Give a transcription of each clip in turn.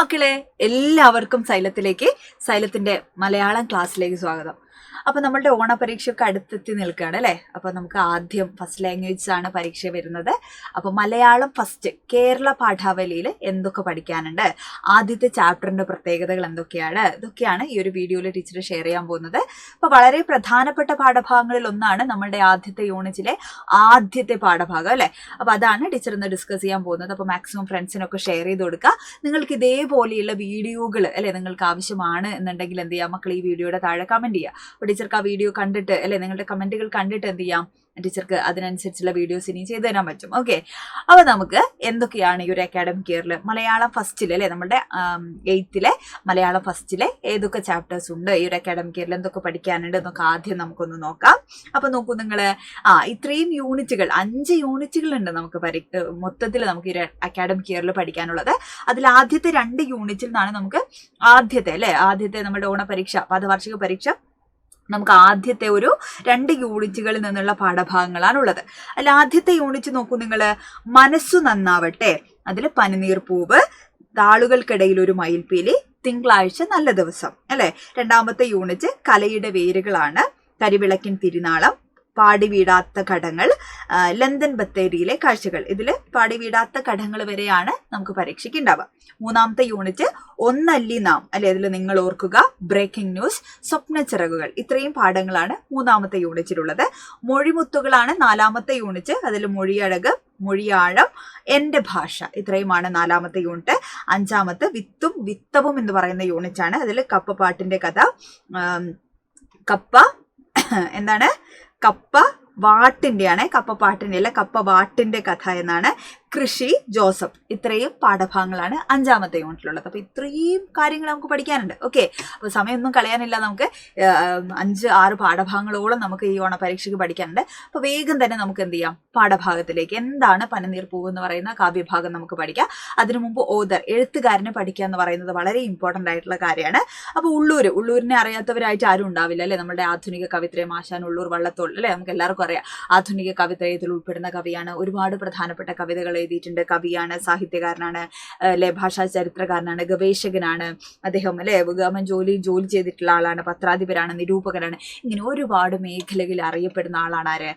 മക്കളെ എല്ലാവർക്കും സൈലത്തിന്റെ മലയാളം ക്ലാസ്സിലേക്ക് സ്വാഗതം. അപ്പൊ നമ്മളുടെ ഓണപരീക്ഷയൊക്കെ അടുത്തെത്തി നിൽക്കുകയാണ് അല്ലെ. അപ്പൊ നമുക്ക് ആദ്യം ഫസ്റ്റ് ലാംഗ്വേജ് ആണ് പരീക്ഷ വരുന്നത്. അപ്പൊ മലയാളം ഫസ്റ്റ് കേരള പാഠാവലിയിൽ എന്തൊക്കെ പഠിക്കാനുണ്ട്, ആദ്യത്തെ ചാപ്റ്ററിന്റെ പ്രത്യേകതകൾ എന്തൊക്കെയാണ്, ഇതൊക്കെയാണ് ഈ ഒരു വീഡിയോയിൽ ടീച്ചർ ഷെയർ ചെയ്യാൻ പോകുന്നത്. അപ്പൊ വളരെ പ്രധാനപ്പെട്ട പാഠഭാഗങ്ങളിൽ ഒന്നാണ് നമ്മളുടെ ആദ്യത്തെ യൂണിറ്റിലെ ആദ്യത്തെ പാഠഭാഗം അല്ലെ. അപ്പൊ അതാണ് ടീച്ചർ ഇന്ന് ഡിസ്കസ് ചെയ്യാൻ പോകുന്നത്. അപ്പൊ മാക്സിമം ഫ്രണ്ട്സിനൊക്കെ ഷെയർ ചെയ്ത് കൊടുക്കുക. നിങ്ങൾക്ക് ഇതേപോലെയുള്ള വീഡിയോകൾ അല്ലെ നിങ്ങൾക്ക് ആവശ്യമാണ് എന്നുണ്ടെങ്കിൽ എന്ത് ചെയ്യാം മക്കൾ, ഈ വീഡിയോയുടെ താഴെ കമന്റ് ചെയ്യുക. അപ്പൊ ടീച്ചർക്ക് ആ വീഡിയോ കണ്ടിട്ട് അല്ലെ നിങ്ങളുടെ കമന്റുകൾ കണ്ടിട്ട് എന്ത് ചെയ്യാം, ടീച്ചർക്ക് അതിനനുസരിച്ചുള്ള വീഡിയോസ് ഇനി ചെയ്തു തരാൻ പറ്റും. ഓക്കെ, അപ്പൊ നമുക്ക് എന്തൊക്കെയാണ് ഈ ഒരു അക്കാഡമിക് ഇയറിൽ മലയാളം ഫസ്റ്റിൽ അല്ലെ നമ്മുടെ 8th മലയാളം ഫസ്റ്റിലെ ഏതൊക്കെ ചാപ്റ്റേഴ്സ് ഉണ്ട്, ഈ ഒരു അക്കാഡമിക് ഇയറിൽ എന്തൊക്കെ പഠിക്കാനുണ്ട് എന്നൊക്കെ ആദ്യം നമുക്കൊന്ന് നോക്കാം. അപ്പൊ നോക്കൂ നിങ്ങൾ, ഇത്രയും യൂണിറ്റുകൾ 5 യൂണിറ്റുകൾ ഉണ്ട് നമുക്ക് മൊത്തത്തിൽ നമുക്ക് ഈ അക്കാഡമിക് ഇയറിൽ പഠിക്കാനുള്ളത്. അതിൽ ആദ്യത്തെ 2 യൂണിറ്റിൽ നിന്നാണ് നമുക്ക് ആദ്യത്തെ നമ്മുടെ ഓണപരീക്ഷ പാദവാർഷിക പരീക്ഷ നമുക്ക് ആദ്യത്തെ ഒരു 2 യൂണിറ്റുകളിൽ നിന്നുള്ള പാഠഭാഗങ്ങളാണ് ഉള്ളത്. അതിൽ ആദ്യത്തെ യൂണിറ്റ് നോക്കൂ നിങ്ങൾ, മനസ്സു നന്നാവട്ടെ, അതിൽ പനിനീർ പൂവ്, താളുകൾക്കിടയിൽ ഒരു മയിൽപ്പീലി, തിങ്കളാഴ്ച നല്ല ദിവസം അല്ലെ. രണ്ടാമത്തെ യൂണിറ്റ് കലയുടെ വേരുകളാണ്, കരിവിളക്കിൻ തിരുനാളം, പാടി വീടാത്ത കടങ്ങൾ, ലണ്ടൻ ബത്തേരിയിലെ കാഴ്ചകൾ. ഇതിൽ പാടി വീടാത്ത കടങ്ങൾ വരെയാണ് നമുക്ക് പരീക്ഷയ്ക്ക് ഉണ്ടാവുക. മൂന്നാമത്തെ യൂണിറ്റ് ഒന്നല്ലി നാം അല്ലെ, അതിൽ നിങ്ങൾ ഓർക്കുക, ബ്രേക്കിംഗ് ന്യൂസ്, സ്വപ്ന ചിറകുകൾ. ഇത്രയും പാഠങ്ങളാണ് മൂന്നാമത്തെ യൂണിറ്റിലുള്ളത്. മൊഴിമുത്തുകളാണ് 4ാമത്തെ യൂണിറ്റ്. അതിൽ മൊഴിയഴക്, മൊഴിയാഴം, എന്റെ ഭാഷ, ഇത്രയുമാണ് 4ാമത്തെ യൂണിറ്റ്. 5ാമത്തെ വിത്തും വിത്തവും എന്ന് പറയുന്ന യൂണിറ്റ് ആണ്. അതിൽ കപ്പപ്പാട്ടിന്റെ കഥ, കപ്പ വാട്ടിന്റെയാണ്, കപ്പപ്പാട്ടിന്റെ അല്ല കപ്പ വാട്ടിന്റെ കഥ എന്നാണ്. കൃഷി, ജോസഫ്. ഇത്രയും പാഠഭാഗങ്ങളാണ് 5ാമത്തെ യൂണിറ്റിലുള്ളത്. അപ്പൊ ഇത്രയും കാര്യങ്ങൾ നമുക്ക് പഠിക്കാനുണ്ട്. ഓക്കെ, അപ്പൊ സമയമൊന്നും കളയാനില്ല. നമുക്ക് 5-6 പാഠഭാഗങ്ങളോളം നമുക്ക് ഈ ഓണപരീക്ഷയ്ക്ക് പഠിക്കാനുണ്ട്. അപ്പൊ വേഗം തന്നെ നമുക്ക് എന്ത് ചെയ്യാം, പാഠഭാഗത്തിലേക്ക്. എന്താണ് പനിനീർ പൂവ് എന്ന് പറയുന്ന കാവ്യഭാഗം നമുക്ക് പഠിക്കാം. അതിനു മുമ്പ് ഓതർ, എഴുത്തുകാരനെ പഠിക്കുക എന്ന് പറയുന്നത് വളരെ ഇമ്പോർട്ടന്റ് ആയിട്ടുള്ള കാര്യമാണ്. അപ്പൊ ഉള്ളൂരിനെ അറിയാത്തവരായിട്ട് ആരും ഉണ്ടാവില്ല അല്ലെ. നമ്മുടെ ആധുനിക കവിത്രയം ആശാൻ ഉള്ളൂർ വള്ളത്തോൾ അല്ലെ, നമുക്ക് എല്ലാവർക്കും അറിയാം. ആധുനിക കവിത്രയത്തിൽ ഉൾപ്പെടുന്ന കവിയാണ്. ഒരുപാട് പ്രധാനപ്പെട്ട കവിതകൾ എഴുതിയിട്ടുണ്ട്. കവിയാണ്, സാഹിത്യകാരനാണ് അല്ലെ, ഭാഷാ ചരിത്രകാരനാണ്, ഗവേഷകനാണ് അദ്ദേഹം അല്ലെ. ഗവൺമെന്റ് ജോലി ചെയ്തിട്ടുള്ള ആളാണ്, പത്രാധിപരാണ്, നിരൂപകനാണ്. ഇങ്ങനെ ഒരുപാട് മേഖലകളിൽ അറിയപ്പെടുന്ന ആളാണ് ആര്,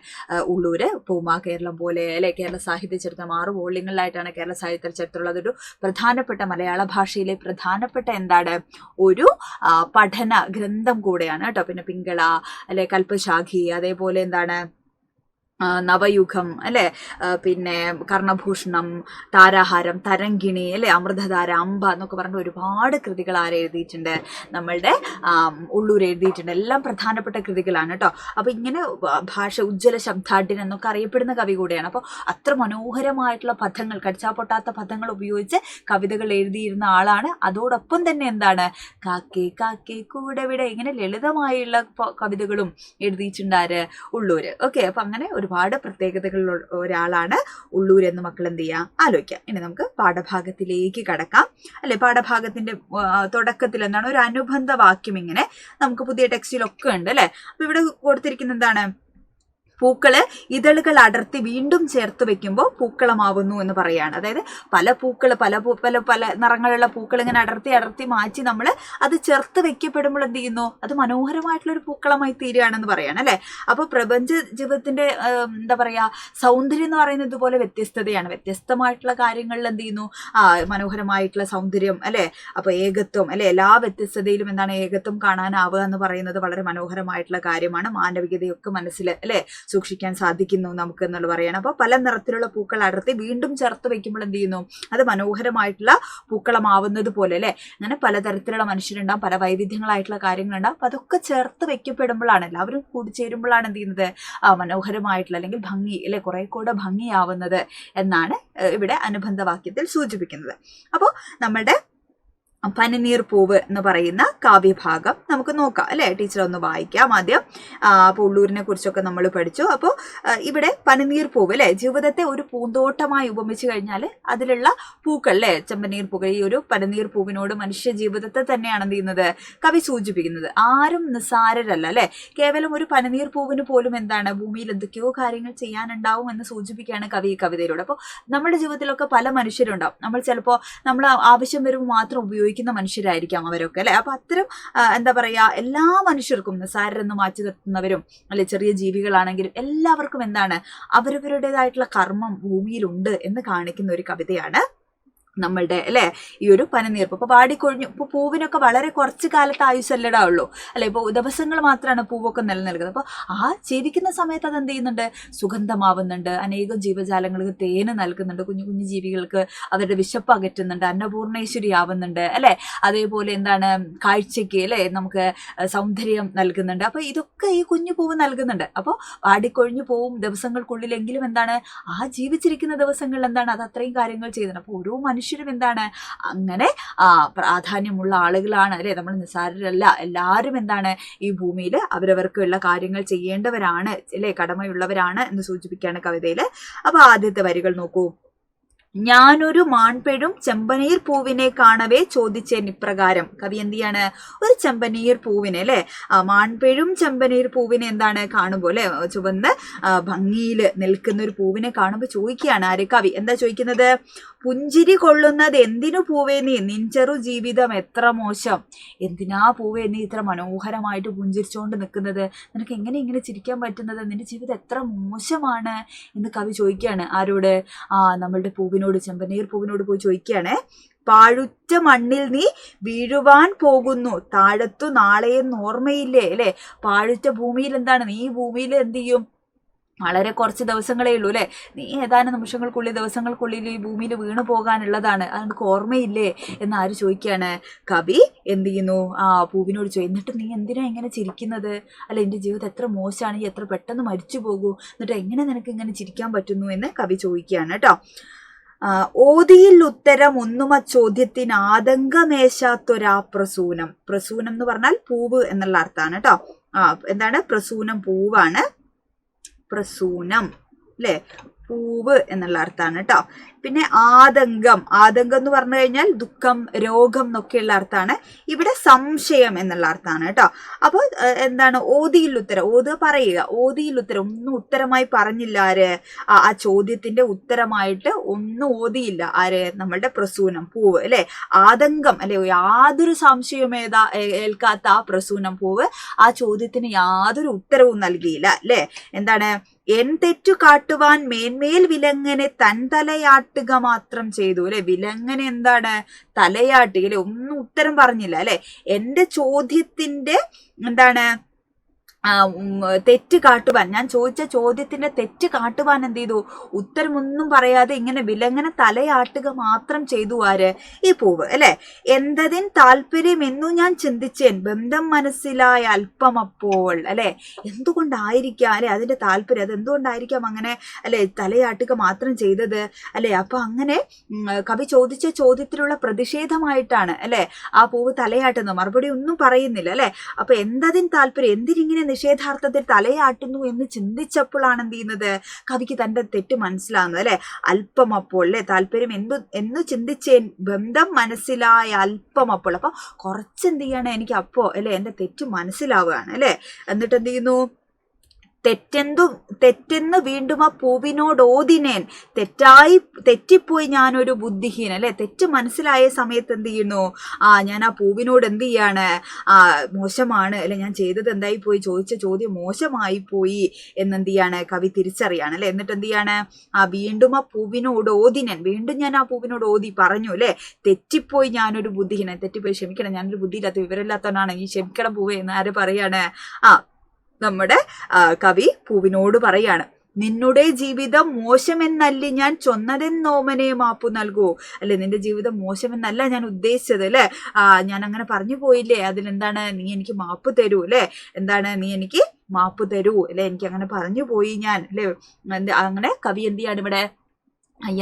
ഉള്ളൂര്. പൂമ കേരളം പോലെ അല്ലെ, കേരള സാഹിത്യ ചരിത്രം 6 വോള്യങ്ങളിലായിട്ടാണ് കേരള സാഹിത്യ ചരിത്രം ഉള്ളത്. ഒരു പ്രധാനപ്പെട്ട മലയാള ഭാഷയിലെ പ്രധാനപ്പെട്ട ഒരു പഠന ഗ്രന്ഥം കൂടെയാണ് കേട്ടോ. പിന്നെ പിങ്കള അല്ലെ, കൽപ്പശാഖി, അതേപോലെ നവയുഗം അല്ലെ, പിന്നെ കർണഭൂഷണം, താരാഹാരം, തരങ്കിണി അല്ലെ, അമൃതധാര, അമ്പ എന്നൊക്കെ പറഞ്ഞ ഒരുപാട് കൃതികൾ എഴുതിയിട്ടുണ്ട്, നമ്മളുടെ ഉള്ളൂർ എഴുതിയിട്ടുണ്ട്. എല്ലാം പ്രധാനപ്പെട്ട കൃതികളാണ് കേട്ടോ. അപ്പൊ ഇങ്ങനെ ഭാഷ ഉജ്ജ്വല ശബ്ദാഢ്യൻ എന്നൊക്കെ അറിയപ്പെടുന്ന കവി കൂടെയാണ്. അപ്പോൾ അത്ര മനോഹരമായിട്ടുള്ള പദങ്ങൾ, കടിച്ചാപ്പൊട്ടാത്ത പദങ്ങൾ ഉപയോഗിച്ച് കവിതകൾ എഴുതിയിരുന്ന ആളാണ്. അതോടൊപ്പം തന്നെ കാക്കേ കാക്കേ കൂടെവിടെ, ഇങ്ങനെ ലളിതമായുള്ള കവിതകളും എഴുതിയിട്ടുണ്ടാര് ഉള്ളൂര്. ഓക്കെ, അപ്പൊ അങ്ങനെ ഒരുപാട് പ്രത്യേകതകളുള്ള ഒരാളാണ് ഉള്ളൂർ എന്ന് മക്കൾ എന്ത് ചെയ്യാം, ആലോചിക്കാം. ഇനി നമുക്ക് പാഠഭാഗത്തിലേക്ക് കടക്കാം അല്ലെ. പാഠഭാഗത്തിന്റെ തുടക്കത്തിൽ ഒരു അനുബന്ധ വാക്യം ഇങ്ങനെ നമുക്ക് പുതിയ ടെക്സ്റ്റിലൊക്കെ ഉണ്ട് അല്ലെ. അപ്പൊ ഇവിടെ കൊടുത്തിരിക്കുന്ന പൂക്കള് ഇതളുകൾ അടർത്തി വീണ്ടും ചേർത്ത് വെക്കുമ്പോൾ പൂക്കളമാവുന്നു എന്ന് പറയാണ്. അതായത് പല പൂക്കൾ പല നിറങ്ങളുള്ള പൂക്കൾ ഇങ്ങനെ അടർത്തി മാറ്റി നമ്മൾ അത് ചേർത്ത് വെക്കപ്പെടുമ്പോൾ എന്ത് ചെയ്യുന്നു, അത് മനോഹരമായിട്ടുള്ള ഒരു പൂക്കളമായി തീരുകയാണെന്ന് പറയാണ് അല്ലെ. അപ്പൊ പ്രപഞ്ച ജീവിതത്തിന്റെ സൗന്ദര്യം എന്ന് പറയുന്നത് ഇതുപോലെ വ്യത്യസ്തമായിട്ടുള്ള കാര്യങ്ങളിൽ എന്ത് ചെയ്യുന്നു, മനോഹരമായിട്ടുള്ള സൗന്ദര്യം അല്ലെ. അപ്പൊ ഏകത്വം അല്ലെ, എല്ലാ വ്യത്യസ്തതയിലും ഏകത്വം കാണാനാവുക എന്ന് പറയുന്നത് വളരെ മനോഹരമായിട്ടുള്ള കാര്യമാണ്. മാനവികതയൊക്കെ മനസ്സിൽ അല്ലെ സൂക്ഷിക്കാൻ സാധിക്കുന്നു നമുക്ക് എന്നുള്ള പറയണം. അപ്പൊ പല നിറത്തിലുള്ള പൂക്കൾ അടർത്തി വീണ്ടും ചേർത്ത് വെക്കുമ്പോൾ എന്ത് ചെയ്യുന്നു, അത് മനോഹരമായിട്ടുള്ള പൂക്കളമാവുന്നത് പോലെ അല്ലെ. അങ്ങനെ പലതരത്തിലുള്ള മനുഷ്യരുണ്ടാവും, പല വൈവിധ്യങ്ങളായിട്ടുള്ള കാര്യങ്ങളുണ്ടാവും. അപ്പൊ അതൊക്കെ ചേർത്ത് വെക്കപ്പെടുമ്പോഴാണ്, എല്ലാവരും കൂടിച്ചേരുമ്പോഴാണ് എന്ത് ചെയ്യുന്നത്, മനോഹരമായിട്ടുള്ള അല്ലെങ്കിൽ ഭംഗി അല്ലെ, കുറെ കൂടെ ഭംഗിയാവുന്നത് എന്നാണ് ഇവിടെ അനുബന്ധ വാക്യത്തിൽ സൂചിപ്പിക്കുന്നത്. അപ്പോൾ നമ്മുടെ പനിനീർ പൂവ് എന്ന് പറയുന്ന കാവ്യഭാഗം നമുക്ക് നോക്കാം അല്ലെ. ടീച്ചർ ഒന്ന് വായിക്കാം ആദ്യം. അപ്പോൾ ഉള്ളൂരിനെ കുറിച്ചൊക്കെ നമ്മൾ പഠിച്ചു. അപ്പോൾ ഇവിടെ പനിനീർ പൂവ് അല്ലെ, ജീവിതത്തെ ഒരു പൂന്തോട്ടമായി ഉപമിച്ചു കഴിഞ്ഞാൽ അതിലുള്ള പൂക്കൾ അല്ലെ, ചെമ്പനീർ പൂക്കൾ, ഈ ഒരു പനിനീർ പൂവിനോട് മനുഷ്യ ജീവിതത്തെ തന്നെയാണ് എന്ത് ചെയ്യുന്നത്, കവി സൂചിപ്പിക്കുന്നത്. ആരും നിസ്സാരരല്ല അല്ലെ. കേവലം ഒരു പനിനീർ പൂവിന് പോലും എന്താണ്, ഭൂമിയിൽ എന്തൊക്കെയോ കാര്യങ്ങൾ ചെയ്യാനുണ്ടാവും എന്ന് സൂചിപ്പിക്കുകയാണ് കവി ഈ കവിതയിലൂടെ. അപ്പോൾ നമ്മുടെ ജീവിതത്തിലൊക്കെ പല മനുഷ്യരുണ്ടാവും. നമ്മൾ ചിലപ്പോൾ നമ്മൾ ആവശ്യം വരുമ്പോൾ മാത്രം ഉപയോഗിക്കുന്ന മനുഷ്യരായിരിക്കാം അവരൊക്കെ അല്ലെ. അപ്പൊ അത്തരം എന്താ പറയാ, എല്ലാ മനുഷ്യർക്കും, നിസ്സാരരെന്ന് മാറ്റി നിർത്തുന്നവരും അല്ലെ, ചെറിയ ജീവികളാണെങ്കിലും എല്ലാവർക്കും എന്താണ്, അവരവരുടേതായിട്ടുള്ള കർമ്മം ഭൂമിയിലുണ്ട് എന്ന് കാണിക്കുന്ന ഒരു കവിതയാണ് നമ്മളുടെ അല്ലെ ഈ ഒരു പനിനീർപ്പ്. ഇപ്പൊ വാടിക്കൊഴിഞ്ഞു. ഇപ്പൊ പൂവിനൊക്കെ വളരെ കുറച്ച് കാലത്ത് ആയുസല്ലടാ ഉള്ളൂ അല്ലെ. ഇപ്പോൾ ദിവസങ്ങൾ മാത്രമാണ് പൂവൊക്കെ നിലനിൽക്കുന്നത്. അപ്പോൾ ആ ജീവിക്കുന്ന സമയത്ത് അത് എന്ത് ചെയ്യുന്നുണ്ട്, സുഗന്ധമാവുന്നുണ്ട്, അനേകം ജീവജാലങ്ങൾക്ക് തേന് നൽകുന്നുണ്ട്, കുഞ്ഞു കുഞ്ഞു ജീവികൾക്ക് അവരുടെ വിശപ്പ് അകറ്റുന്നുണ്ട്, അന്നപൂർണേശ്വരി ആവുന്നുണ്ട് അല്ലെ. അതേപോലെ എന്താണ്, കാഴ്ചയ്ക്ക് അല്ലെ നമുക്ക് സൗന്ദര്യം നൽകുന്നുണ്ട്. അപ്പൊ ഇതൊക്കെ ഈ കുഞ്ഞു പൂവ് നൽകുന്നുണ്ട്. അപ്പോൾ വാടിക്കൊഴിഞ്ഞു പോവും ദിവസങ്ങൾക്കുള്ളിലെങ്കിലും എന്താണ്, ആ ജീവിച്ചിരിക്കുന്ന ദിവസങ്ങളിൽ എന്താണ്, അത് അത്രയും കാര്യങ്ങൾ ചെയ്യുന്നുണ്ട്. അപ്പോൾ ഓരോ മനുഷ്യരും എന്താണ്, അങ്ങനെ പ്രാധാന്യമുള്ള ആളുകളാണ് അല്ലെ. നമ്മൾ നിസ്സാരരല്ല, എല്ലാവരും എന്താണ്, ഈ ഭൂമിയിൽ അവരവർക്കുള്ള കാര്യങ്ങൾ ചെയ്യേണ്ടവരാണ് അല്ലെ, കടമയുള്ളവരാണ് എന്ന് സൂചിപ്പിക്കുകയാണ് കവിതയിൽ. അപ്പൊ ആദ്യത്തെ വരികൾ നോക്കൂ. ഞാനൊരു മാൺപെഴും ചെമ്പനീർ പൂവിനെ കാണവേ ചോദിച്ചേൻ ഇപ്രകാരം. കവി എന്ത് ചെയ്യാണ്, ഒരു ചെമ്പനീർ പൂവിനെ അല്ലെ, മാൺപെഴും ചെമ്പനീർ പൂവിനെ എന്താണ് കാണുമ്പോൾ അല്ലെ, ചുവന്ന് ഭംഗിയിൽ നിൽക്കുന്ന ഒരു പൂവിനെ കാണുമ്പോൾ ചോദിക്കുകയാണ് ആര്, കവി. എന്താ ചോദിക്കുന്നത്, പുഞ്ചിരി കൊള്ളുന്നത് എന്തിനു പൂവേ നീ, നിൻചെറു ജീവിതം എത്ര മോശം. എന്തിനാ പൂവേ നീ ഇത്ര മനോഹരമായിട്ട് പുഞ്ചിരിച്ചുകൊണ്ട് നിൽക്കുന്നത്, നിനക്ക് എങ്ങനെ ഇങ്ങനെ ചിരിക്കാൻ പറ്റുന്നത്, നിന്റെ ജീവിതം എത്ര മോശമാണ് എന്ന് കവി ചോദിക്കുകയാണ്. ആരോട്, നമ്മളുടെ പൂവിനോട്, ചെമ്പനീർ പൂവിനോട് പോയി ചോദിക്കുകയാണ്. പാഴുറ്റ മണ്ണിൽ നീ വീഴുവാൻ പോകുന്നു, താഴത്തു നാളെയെന്ന് ഓർമ്മയില്ലേ അല്ലെ. പാഴുറ്റ ഭൂമിയിൽ എന്താണ്, നീ ഭൂമിയിൽ എന്ത് ചെയ്യും, വളരെ കുറച്ച് ദിവസങ്ങളേ ഉള്ളൂ അല്ലെ, നീ ഏതാനും നിമിഷങ്ങൾക്കുള്ളിൽ ദിവസങ്ങൾക്കുള്ളിൽ ഈ ഭൂമിയിൽ വീണു പോകാനുള്ളതാണ്, അത് നിനക്ക് ഓർമ്മയില്ലേ എന്ന് ആര് ചോദിക്കുകയാണ്, കവി എന്ത് ചെയ്യുന്നു, പൂവിനോട് ചോദിക്കും. എന്നിട്ട് നീ എന്തിനാ ഇങ്ങനെ ചിരിക്കുന്നത് അല്ലെ, എൻ്റെ ജീവിതം എത്ര മോശമാണ്, ഈ എത്ര പെട്ടെന്ന് മരിച്ചു പോകൂ, എന്നിട്ട് എങ്ങനെ നിനക്ക് ഇങ്ങനെ ചിരിക്കാൻ പറ്റുന്നു എന്ന് കവി ചോദിക്കുകയാണ് കേട്ടോ. ഓതിയിൽ ഉത്തരം ഒന്നും ചോദ്യത്തിന് ആതങ്കമേശാത്തൊരാ പ്രസൂനം. പ്രസൂനം എന്ന് പറഞ്ഞാൽ പൂവ് എന്നുള്ള അർത്ഥമാണ് കേട്ടോ. എന്താണ്, പ്രസൂനം പൂവാണ്, പ്രസൂനം അല്ലെ, പൂവ് എന്നുള്ള അർത്ഥമാണ് കേട്ടോ. പിന്നെ ആതങ്കം, ആതങ്കം എന്ന് പറഞ്ഞു കഴിഞ്ഞാൽ ദുഃഖം, രോഗം എന്നൊക്കെയുള്ള അർത്ഥമാണ്. ഇവിടെ സംശയം എന്നുള്ള അർത്ഥമാണ് കേട്ടോ. അപ്പോൾ എന്താണ്, ഓതിയിൽ ഉത്തരം, ഓത് പറയുക, ഓതിയിൽ ഉത്തരം, ഒന്നും ഉത്തരമായി പറഞ്ഞില്ല ആര്, ആ ചോദ്യത്തിന്റെ ഉത്തരമായിട്ട് ഒന്നും ഓതിയില്ല ആര്, നമ്മളുടെ പ്രസൂനം പൂവ് അല്ലെ. ആതങ്കം അല്ലെ, യാതൊരു സംശയവും ഏൽക്കാത്ത ആ പ്രസൂനം പൂവ് ആ ചോദ്യത്തിന് യാതൊരു ഉത്തരവും നൽകിയില്ല അല്ലെ. എന്താണ്, എൻ തെറ്റു കാട്ടുവാൻ മേന്മേൽ വിലങ്ങനെ തൻ തലയാട്ടുക മാത്രം ചെയ്തു അല്ലെ. വിലങ്ങനെ എന്താണ്, തലയാട്ടി അല്ലെ, ഒന്നും ഉത്തരം പറഞ്ഞില്ല അല്ലെ. എന്റെ ചോദ്യത്തിന്റെ എന്താണ്, തെറ്റ് കാട്ടുവാൻ, ഞാൻ ചോദിച്ച ചോദ്യത്തിന്റെ തെറ്റ് കാട്ടുവാൻ എന്ത് ചെയ്തു, ഉത്തരമൊന്നും പറയാതെ ഇങ്ങനെ വിലങ്ങനെ തലയാട്ടുക മാത്രം ചെയ്തു ആര്, ഈ പൂവ് അല്ലെ. എന്തതിൻ താല്പര്യം എന്നു ഞാൻ ചിന്തിച്ചേൻ, ബന്ധം മനസ്സിലായ അല്പം അപ്പോൾ അല്ലെ. എന്തുകൊണ്ടായിരിക്കാം അല്ലെ അതിന്റെ താല്പര്യം, അത് എന്തുകൊണ്ടായിരിക്കാം അങ്ങനെ അല്ലെ തലയാട്ടുക മാത്രം ചെയ്തത് അല്ലെ. അപ്പൊ അങ്ങനെ കവി ചോദിച്ച ചോദ്യത്തിലുള്ള പ്രതിഷേധമായിട്ടാണ് അല്ലെ ആ പൂവ് തലയാട്ടുന്നത്, മറുപടി ഒന്നും പറയുന്നില്ല അല്ലെ. അപ്പൊ എന്തതിൻ താല്പര്യം, എന്തിനിങ്ങനെ നിഷേധാർത്ഥത്തിൽ തലയാട്ടുന്നു എന്ന് ചിന്തിച്ചപ്പോഴാണ് എന്ത് ചെയ്യുന്നത്, കവിക്ക് തന്റെ തെറ്റ് മനസ്സിലാകുന്നത് അല്ലെ. അല്പം അപ്പോൾ അല്ലെ, താല്പര്യം എന്ന് ചിന്തിച്ചേൻ, ബന്ധം മനസ്സിലായ അല്പം അപ്പോൾ. അപ്പൊ കുറച്ചെന്ത് ചെയ്യാണ്, എനിക്ക് അപ്പോ അല്ലെ എന്റെ തെറ്റ് മനസ്സിലാവുകയാണ് അല്ലെ. എന്നിട്ട് എന്ത് ചെയ്യുന്നു, തെറ്റെന്ന് വീണ്ടും ആ പൂവിനോട് ഓതിനേൻ, തെറ്റിപ്പോയി ഞാനൊരു ബുദ്ധിഹീൻ അല്ലെ. തെറ്റ് മനസ്സിലായ സമയത്ത് എന്ത് ചെയ്യുന്നു, ഞാൻ ആ പൂവിനോട് എന്ത് ചെയ്യാണ്, മോശമാണ് അല്ലെ, ഞാൻ ചെയ്തത് എന്തായി പോയി, ചോദിച്ച ചോദ്യം മോശമായി പോയി എന്നെന്ത് ചെയ്യാണ് കവി തിരിച്ചറിയാണ് അല്ലെ. എന്നിട്ട് എന്ത് ചെയ്യാണ്, വീണ്ടും ആ പൂവിനോട് ഓതിനേൻ, വീണ്ടും ഞാൻ ആ പൂവിനോട് ഓതി പറഞ്ഞു അല്ലെ, തെറ്റിപ്പോയി ഞാനൊരു ബുദ്ധിഹീനൻ, തെറ്റിപ്പോയി ക്ഷമിക്കണം, ഞാനൊരു ബുദ്ധിയില്ലാത്ത വിവരമില്ലാത്തവനാണ്, ഈ ക്ഷമിക്കണം പൂവേ എന്ന് ആര് പറയാണ്, നമ്മുടെ കവി പൂവിനോട് പറയാണ്. നിന്നുടെ ജീവിതം മോശമെന്നല്ല ഞാൻ ചൊന്നതെന്നോമനെ മാപ്പു നൽകൂ അല്ലെ. നിന്റെ ജീവിതം മോശമെന്നല്ല ഞാൻ ഉദ്ദേശിച്ചത് അല്ലെ, ഞാൻ അങ്ങനെ പറഞ്ഞു പോയില്ലേ, അതിലെന്താണ്, നീ എനിക്ക് മാപ്പ് തരൂ അല്ലെ, എന്താണ്, നീ എനിക്ക് മാപ്പ് തരൂ അല്ലെ, എനിക്ക് അങ്ങനെ പറഞ്ഞു പോയി ഞാൻ അല്ലെ. അങ്ങനെ കവി എന്ത് ചെയ്യാണ് ഇവിടെ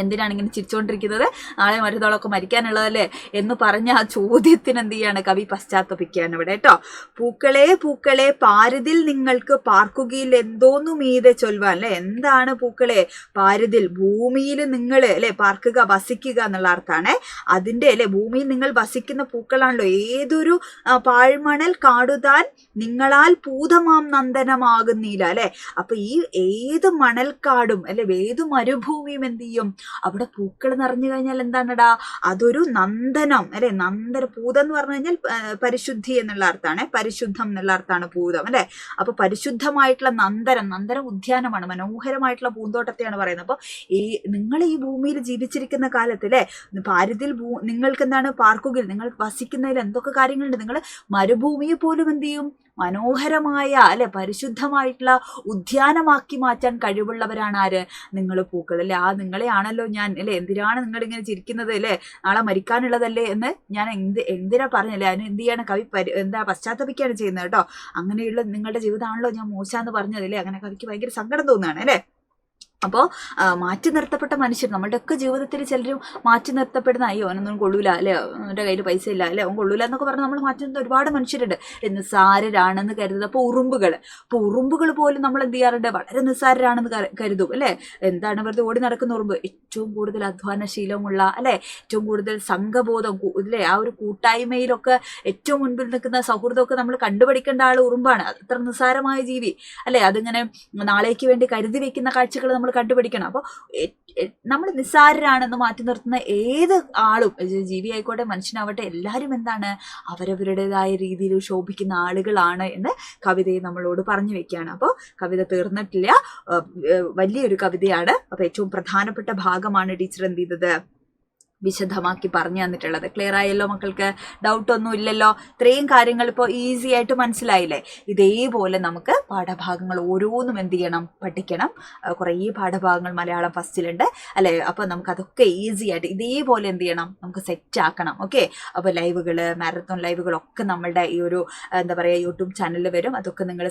എന്തിനാണ് ഇങ്ങനെ ചിരിച്ചുകൊണ്ടിരിക്കുന്നത്, നാളെ മരുന്നോളൊക്കെ മരിക്കാനുള്ളതല്ലേ എന്ന് പറഞ്ഞ ആ ചോദ്യത്തിന് എന്ത് ചെയ്യാണ് കവി പശ്ചാത്തപിക്കുകയാണ് ഇവിടെ കേട്ടോ. പൂക്കളെ പൂക്കളെ പാരിതിൽ നിങ്ങൾക്ക് പാർക്കുകയിൽ എന്തോന്നു മീതെ ചൊൽവാൻ അല്ലെ. എന്താണ് പൂക്കളെ? പാരിതിൽ ഭൂമിയിൽ നിങ്ങൾ അല്ലെ പാർക്കുക, വസിക്കുക എന്നുള്ള അർത്ഥമാണ്. അതിന്റെ അല്ലെ ഭൂമിയിൽ നിങ്ങൾ വസിക്കുന്ന പൂക്കളാണല്ലോ. ഏതൊരു പാഴ്മണൽ കാടുതാൻ നിങ്ങളാൽ പൂതമാം നന്ദനമാകുന്നില്ല അല്ലെ. അപ്പൊ ഈ ഏത് മണൽക്കാടും അല്ലെ ഏത് മരുഭൂമിയും എന്ത് ചെയ്യും, അവിടെ പൂക്കൾ നിറഞ്ഞു കഴിഞ്ഞാൽ എന്താണടാ, അതൊരു നന്ദനം അല്ലെ. പൂതം എന്ന് പറഞ്ഞു കഴിഞ്ഞാൽ പരിശുദ്ധി എന്നുള്ള അർത്ഥമാണ്, പരിശുദ്ധം എന്നുള്ള അർത്ഥമാണ് പൂതം അല്ലെ. അപ്പൊ പരിശുദ്ധമായിട്ടുള്ള നന്ദനം ഉദ്യാനമാണ്, മനോഹരമായിട്ടുള്ള പൂന്തോട്ടത്തെയാണ് പറയുന്നത്. അപ്പൊ നിങ്ങൾ ഈ ഭൂമിയിൽ ജീവിച്ചിരിക്കുന്ന കാലത്ത് അല്ലെ പാരിതിൽ നിങ്ങൾക്ക് എന്താണ് പാർക്കുകയിൽ, നിങ്ങൾ വസിക്കുന്നതിൽ എന്തൊക്കെ കാര്യങ്ങളുണ്ട്. നിങ്ങൾ മരുഭൂമിയെ പോലും എന്ത് ചെയ്യും, മനോഹരമായ അല്ലെ പരിശുദ്ധമായിട്ടുള്ള ഉദ്യാനമാക്കി മാറ്റാൻ കഴിവുള്ളവരാണ് ആര്? നിങ്ങൾ പൂക്കൾ അല്ലെ. ആ നിങ്ങളെയാണല്ലോ ഞാൻ അല്ലെ, എന്തിനാണ് നിങ്ങൾ ഇങ്ങനെ ചിരിക്കുന്നത് അല്ലെ, നാളെ മരിക്കാനുള്ളതല്ലേ എന്ന് ഞാൻ എന്തിനാ പറഞ്ഞല്ലേ. അതിന് എന്ത് ചെയ്യാണ് കവി പശ്ചാത്തപിക്കുകയാണ് ചെയ്യുന്നത് കേട്ടോ. അങ്ങനെയുള്ള നിങ്ങളുടെ ജീവിതമാണല്ലോ ഞാൻ മോശമെന്ന് പറഞ്ഞതല്ലേ. അങ്ങനെ കവിക്ക് ഭയങ്കര സങ്കടം തോന്നുകയാണ് അല്ലേ. അപ്പോൾ മാറ്റി നിർത്തപ്പെട്ട മനുഷ്യർ നമ്മുടെയൊക്കെ ജീവിതത്തിൽ ചിലരും മാറ്റി നിർത്തപ്പെടുന്ന, അയ്യോ അവനൊന്നും കൊള്ളൂല അല്ലെ, അവൻ്റെ കയ്യിൽ പൈസ ഇല്ല അല്ലെ, അവൻ കൊള്ളൂല എന്നൊക്കെ പറഞ്ഞ് നമ്മൾ മാറ്റി നിർത്തുന്ന ഒരുപാട് മനുഷ്യരുണ്ട്, നിസ്സാരരാണെന്ന് കരുതുന്നത്. അപ്പോൾ ഉറുമ്പുകൾ പോലും നമ്മൾ എന്ത് ചെയ്യാറുണ്ട്, വളരെ നിസ്സാരരാണെന്ന് കരുതും അല്ലെ. എന്താണ് വെറുതെ ഓടി നടക്കുന്ന ഉറുമ്പ്? ഏറ്റവും കൂടുതൽ അധ്വാനശീലമുള്ള അല്ലെ, ഏറ്റവും കൂടുതൽ സംഘബോധം അല്ലെ, ആ ഒരു കൂട്ടായ്മയിലൊക്കെ ഏറ്റവും മുൻപിൽ നിൽക്കുന്ന സൗഹൃദമൊക്കെ നമ്മൾ കണ്ടുപിടിക്കേണ്ട ആൾ ഉറുമ്പാണ്. അത്ര നിസ്സാരമായ ജീവി അല്ലെ. അതിങ്ങനെ നാളേക്ക് വേണ്ടി കരുതി വെക്കുന്ന കാഴ്ചകൾ നമ്മൾ കണ്ടുപിടിക്കണം. അപ്പോൾ നമ്മൾ നിസ്സാരരാണെന്ന് മാറ്റി നിർത്തുന്ന ഏത് ആളും, ജീവി ആയിക്കോട്ടെ മനുഷ്യനാവട്ടെ, എല്ലാവരും എന്താണ് അവരവരുടേതായ രീതിയിൽ ശോഭിക്കുന്ന ആളുകളാണ് എന്ന് കവിതയെ നമ്മളോട് പറഞ്ഞു വെക്കുകയാണ്. അപ്പോൾ കവിത തീർന്നിട്ടില്ല, വലിയൊരു കവിതയാണ്. അപ്പോൾ ഏറ്റവും പ്രധാനപ്പെട്ട ഭാഗമാണ് ടീച്ചർ എന്ത് ചെയ്തത്, വിശദമാക്കി പറഞ്ഞു തന്നിട്ടുള്ളത്. ക്ലിയർ ആയല്ലോ മക്കൾക്ക്? ഡൗട്ടൊന്നും ഇല്ലല്ലോ? ഇത്രയും കാര്യങ്ങൾ ഇപ്പോൾ ഈസി ആയിട്ട് മനസ്സിലായില്ലേ? ഇതേപോലെ നമുക്ക് പാഠഭാഗങ്ങൾ ഓരോന്നും എന്ത് ചെയ്യണം, പഠിക്കണം. കുറേ പാഠഭാഗങ്ങൾ മലയാളം ഫസ്റ്റിലുണ്ട് അല്ലേ. അപ്പോൾ നമുക്കതൊക്കെ ഈസി ആയിട്ട് ഇതേപോലെ എന്ത് ചെയ്യണം, നമുക്ക് സെറ്റ് ആക്കണം. ഓക്കെ. അപ്പോൾ ലൈവുകൾ, മാരത്തോൺ ലൈവുകളൊക്കെ നമ്മളുടെ ഈ ഒരു എന്താ പറയുക യൂട്യൂബ് ചാനലിൽ വരും. അതൊക്കെ നിങ്ങൾ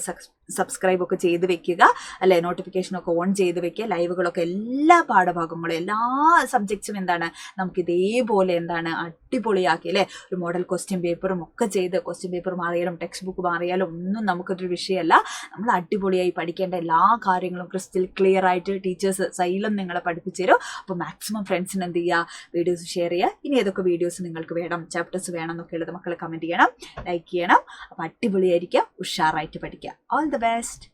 സബ്സ്ക്രൈബ് ഒക്കെ ചെയ്ത് വെക്കുക അല്ലെ, നോട്ടിഫിക്കേഷനൊക്കെ ഓൺ ചെയ്ത് വെക്കുക. ലൈവുകളൊക്കെ എല്ലാ പാഠഭാഗങ്ങളും എല്ലാ സബ്ജക്ട്സും എന്താണ് നമുക്ക് ഇതേപോലെ എന്താണ് അടിപൊളിയാക്കി അല്ലെ. ഒരു മോഡൽ ക്വസ്റ്റ്യൻ പേപ്പറും ഒക്കെ ചെയ്ത്, ക്വസ്റ്റ്യൻ പേപ്പർ മാറിയാലും ടെക്സ്റ്റ് ബുക്ക് മാറിയാലും ഒന്നും നമുക്കൊരു വിഷയമല്ല. നമ്മൾ അടിപൊളിയായി പഠിക്കേണ്ട എല്ലാ കാര്യങ്ങളും ക്രിസ്റ്റൽ ക്ലിയർ ആയിട്ട് ടീച്ചേഴ്സ് സൈലം നിങ്ങളെ പഠിപ്പിച്ചു തരും. അപ്പോൾ മാക്സിമം ഫ്രണ്ട്സിന് എന്ത് ചെയ്യുക, വീഡിയോസ് ഷെയർ ചെയ്യുക. ഇനി ഏതൊക്കെ വീഡിയോസ് നിങ്ങൾക്ക് വേണം, ചാപ്റ്റേഴ്സ് വേണം എന്നൊക്കെ ഉള്ളത് മക്കളെ കമൻറ്റ് ചെയ്യണം, ലൈക്ക് ചെയ്യണം. അപ്പോൾ അടിപൊളിയായിരിക്കുക, ഉഷാറായിട്ട് പഠിക്കുക. All the best.